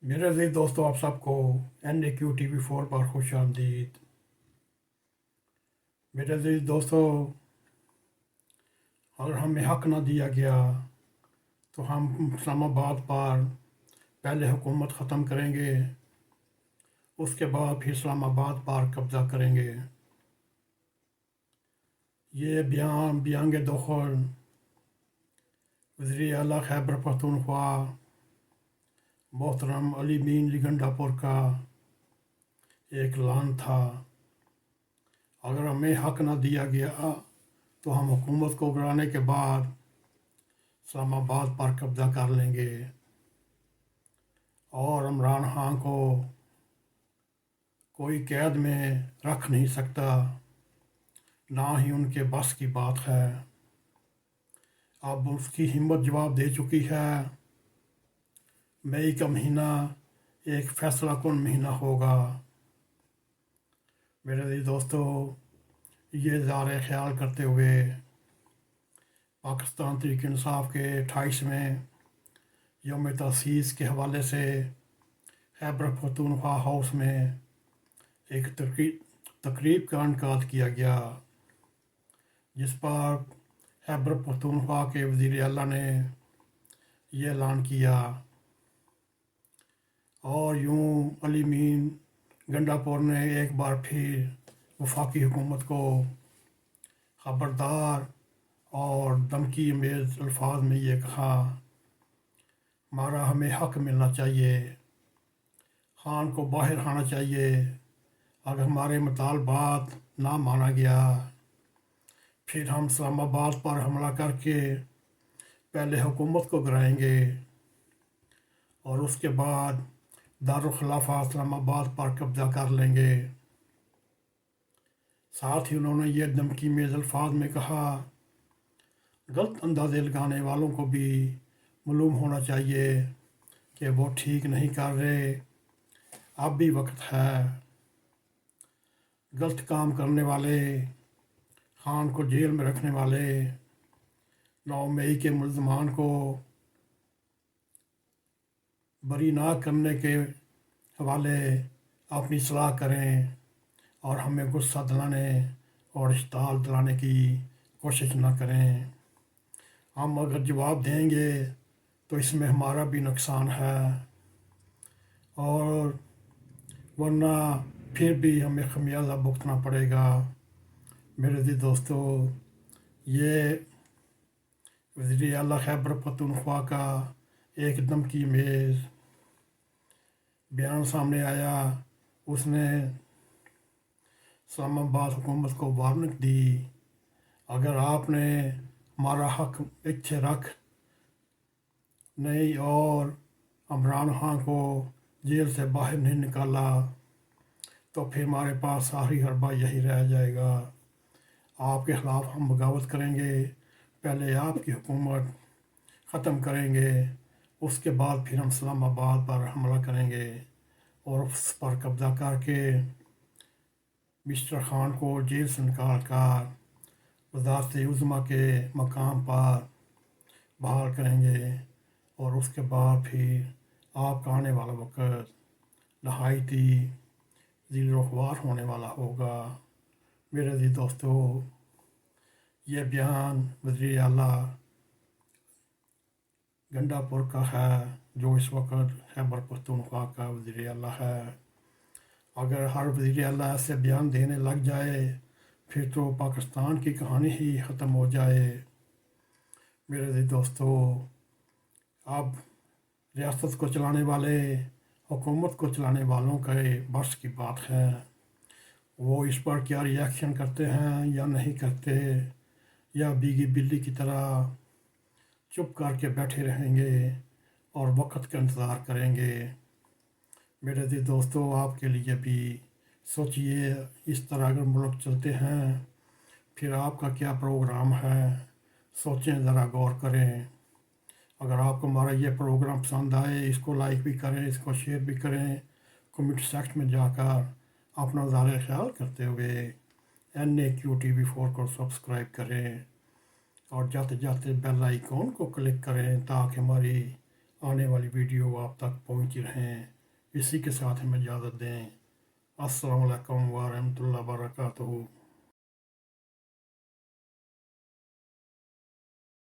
मेरे अजीज दोस्तों, आप सबको NAQ TV4 पर खुश आमदीद। मेरे अजीज दोस्तों, अगर हमें हक ना दिया गया तो हम इस्लामाबाद पर पहले हुकूमत ख़त्म करेंगे, उसके बाद फिर इस्लामाबाद पर कब्ज़ा करेंगे। ये बयान बियांग दखल वज़ीर आला खैबर पख्तूनख्वा मोहतरम अली मीन लिगंडापुर का एक ऐलान था। अगर हमें हक ना दिया गया तो हम हुकूमत को गिराने के बाद इस्लामाबाद पर कब्ज़ा कर लेंगे और इमरान खान को कोई कैद में रख नहीं सकता, ना ही उनके बस की बात है। अब उसकी हिम्मत जवाब दे चुकी है। मई का महीना एक फैसला कुन महीना होगा। मेरे दोस्तों, ये ज़ारे ख्याल करते हुए पाकिस्तान तहरीक इंसाफ के 28वें यौम तसीस के हवाले से खैबर पख्तूनख्वा हाउस में एक तकरीब का इनकाद किया गया, जिस पर खैबर पख्तूनख्वा के वज़ीर आला ने यह ऐलान किया और यूं अली मीन गंडापुर ने एक बार फिर वफाकी हुकूमत को ख़बरदार और धमकी अमेज़ अल्फाज में ये कहा, हमारा हमें हक मिलना चाहिए, खान को बाहर आना चाहिए। अगर हमारे मुतालबात ना माना गया फिर हम इस्लामाबाद पर हमला करके पहले हुकूमत को गिराएंगे और उसके बाद दारुल खिलाफा इस्लामाबाद पर कब्ज़ा कर लेंगे। साथ ही उन्होंने ये धमकी में अल्फाज में कहा, गलत अंदाज़े लगाने वालों को भी मालूम होना चाहिए कि वो ठीक नहीं कर रहे, अब भी वक्त है। गलत काम करने वाले, खान को जेल में रखने वाले 9 मई के मुल्ज़मान को बरी ना करने के हवाले अपनी सलाह करें और हमें गुस्सा दिलाने और इश्ताल दिलाने की कोशिश ना करें। हम अगर जवाब देंगे तो इसमें हमारा भी नुकसान है और वरना फिर भी हमें खमियाजा भुगतना पड़ेगा। मेरे दोस्तों, ये वज़ीर आला खैबर पख्तूनख्वा का एक धमकी में बयान सामने आया। उसने इस्लामाबाद हुकूमत को वार्निंग दी, अगर आपने हमारा हक पीछे रख नहीं और इमरान खान को जेल से बाहर नहीं निकाला तो फिर हमारे पास सारी हरबा यही रह जाएगा। आपके ख़िलाफ़ हम बगावत करेंगे, पहले आपकी हुकूमत ख़त्म करेंगे, उसके बाद फिर हम इस्लामाबाद पर हमला करेंगे और उस पर कब्ज़ा करके मिस्टर खान को जेल से निकाल कर वज़ारत उज़्मा के मकाम पर बहाल करेंगे और उसके बाद फिर आपका आने वाला वक्त नहायती ज़िल्लुख्वार होने वाला होगा। मेरे अज़ीज़ दोस्तों, ये बयान वज़ीर आला गंडापुर का है, जो इस वक्त खैबर पख्तूनख्वा का वज़ीर आला है। अगर हर वज़ीर आला ऐसे बयान देने लग जाए फिर तो पाकिस्तान की कहानी ही ख़त्म हो जाए। मेरे दोस्तों, अब रियासत को चलाने वाले, हुकूमत को चलाने वालों के बस की बात है, वो इस पर क्या रिएक्शन करते हैं या नहीं करते, या बीगी बिल्ली की तरह चुप करके बैठे रहेंगे और वक्त का इंतज़ार करेंगे। मेरे दोस्तों, आपके लिए भी सोचिए, इस तरह अगर मुल्क चलते हैं फिर आपका क्या प्रोग्राम है, सोचें, ज़रा गौर करें। अगर आपको हमारा ये प्रोग्राम पसंद आए, इसको लाइक भी करें, इसको शेयर भी करें, कमेंट सेक्शन में जाकर अपना ज़ाहिर ख्याल करते हुए NAQ TV4 को सब्सक्राइब करें और जाते जाते बेल आइकॉन को क्लिक करें ताकि हमारी آنے والی ویڈیو آپ تک پہنچ رہیں۔ اسی کے ساتھ ہمیں اجازت دیں۔ السلام علیکم ورحمۃ اللہ وبرکاتہ۔